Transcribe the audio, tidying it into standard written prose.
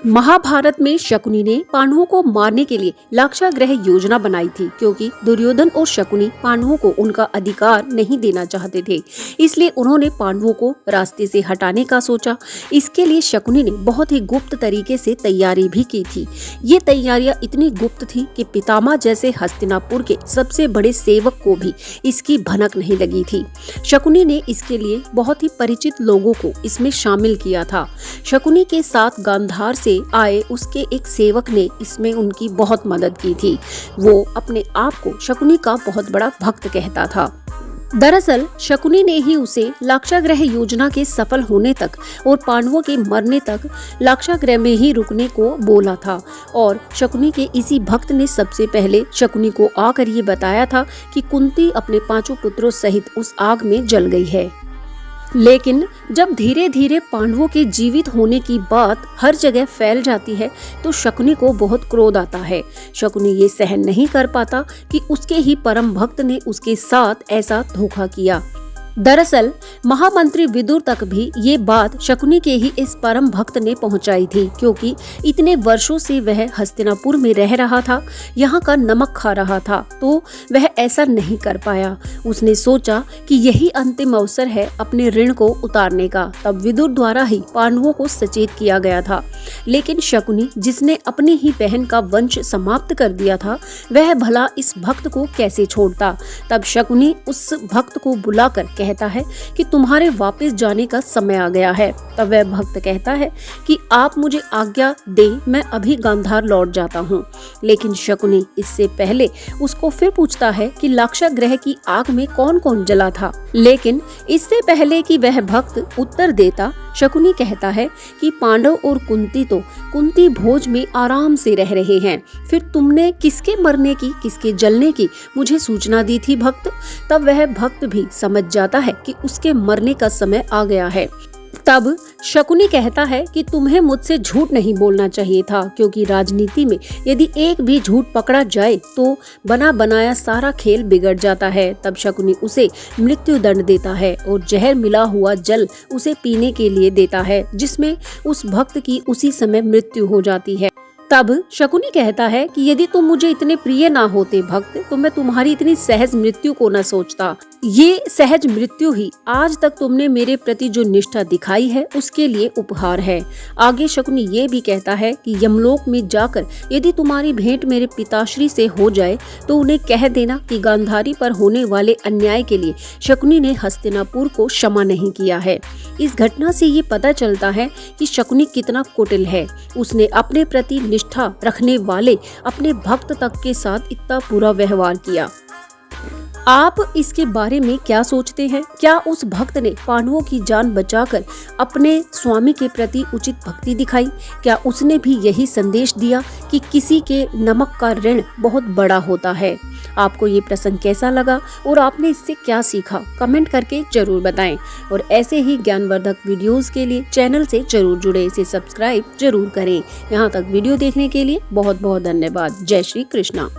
महाभारत में शकुनी ने पांडवों को मारने के लिए लाक्षागृह योजना बनाई थी, क्योंकि दुर्योधन और शकुनी पांडवों को उनका अधिकार नहीं देना चाहते थे। इसलिए उन्होंने पांडवों को रास्ते से हटाने का सोचा। इसके लिए शकुनी ने बहुत ही गुप्त तरीके से तैयारी भी की थी। ये तैयारियां इतनी गुप्त थी कि पितामह जैसे हस्तिनापुर के सबसे बड़े सेवक को भी इसकी भनक नहीं लगी थी। शकुनी ने इसके लिए बहुत ही परिचित लोगों को इसमें शामिल किया था। शकुनी के साथ गांधार से आए उसके एक सेवक ने इसमें उनकी बहुत मदद की थी। वो अपने आप को शकुनी का बहुत बड़ा भक्त कहता था। दरअसल शकुनी ने ही उसे लाक्षागृह योजना के सफल होने तक और पांडवों के मरने तक लाक्षागृह में ही रुकने को बोला था। और शकुनी के इसी भक्त ने सबसे पहले शकुनी को आकर ये बताया था कि कुंती अपने 5 पुत्रों सहित उस आग में जल गई है। लेकिन जब धीरे धीरे पांडवों के जीवित होने की बात हर जगह फैल जाती है तो शकुनी को बहुत क्रोध आता है। शकुनी ये सहन नहीं कर पाता कि उसके ही परम भक्त ने उसके साथ ऐसा धोखा किया। दरअसल महामंत्री विदुर तक भी ये बात शकुनी के ही इस परम भक्त ने पहुंचाई थी, क्योंकि इतने वर्षों से वह हस्तिनापुर में रह रहा था, यहाँ का नमक खा रहा था, तो वह ऐसा नहीं कर पाया। उसने सोचा कि यही अंतिम अवसर है अपने ऋण को उतारने का। तब विदुर द्वारा ही पांडवों को सचेत किया गया था। लेकिन शकुनी, जिसने अपनी ही बहन का वंश समाप्त कर दिया था, वह भला इस भक्त को कैसे छोड़ता। तब शकुनी उस भक्त को बुलाकर कहता है कि तुम्हारे वापस जाने का समय आ गया है। तब वह भक्त कहता है कि आप मुझे आज्ञा दें, मैं अभी गांधार लौट जाता हूँ। लेकिन शकुनी इससे पहले उसको फिर पूछता है कि लाक्षागृह की आग में कौन कौन जला था। लेकिन इससे पहले कि वह भक्त उत्तर देता, शकुनी कहता है कि पांडव और कुंती भोज में आराम से रह रहे हैं। फिर तुमने किसके मरने की, किसके जलने की मुझे सूचना दी थी भक्त। तब वह भक्त भी समझ जाता है कि उसके मरने का समय आ गया है। तब शकुनी कहता है कि तुम्हें मुझसे झूठ नहीं बोलना चाहिए था, क्योंकि राजनीति में यदि एक भी झूठ पकड़ा जाए तो बना बनाया सारा खेल बिगड़ जाता है। तब शकुनी उसे मृत्यु दंड देता है और जहर मिला हुआ जल उसे पीने के लिए देता है, जिसमें उस भक्त की उसी समय मृत्यु हो जाती है। तब शकुनी कहता है कि यदि तुम मुझे इतने प्रिय ना होते भक्त, तो मैं तुम्हारी इतनी सहज मृत्यु को न सोचता। ये सहज मृत्यु ही आज तक तुमने मेरे प्रति जो निष्ठा दिखाई है उसके लिए उपहार है। आगे शकुनी ये भी कहता है कि यमलोक में जाकर यदि तुम्हारी भेंट मेरे पिताश्री से हो जाए तो उन्हें कह देना कि गांधारी पर होने वाले अन्याय के लिए शकुनी ने हस्तिनापुर को क्षमा नहीं किया है। इस घटना से ये पता चलता है कि शकुनी कितना कुटिल है। उसने अपने प्रति निष्ठा रखने वाले अपने भक्त तक के साथ इतना बुरा व्यवहार किया। आप इसके बारे में क्या सोचते हैं? क्या उस भक्त ने पांडवों की जान बचाकर अपने स्वामी के प्रति उचित भक्ति दिखाई? क्या उसने भी यही संदेश दिया कि किसी के नमक का ऋण बहुत बड़ा होता है? आपको ये प्रसंग कैसा लगा और आपने इससे क्या सीखा? कमेंट करके जरूर बताएं। और ऐसे ही ज्ञानवर्धक वीडियोस के लिए चैनल से जरूर जुड़े, इसे सब्सक्राइब जरूर करें। यहाँ तक वीडियो देखने के लिए बहुत बहुत धन्यवाद। जय श्री कृष्णा।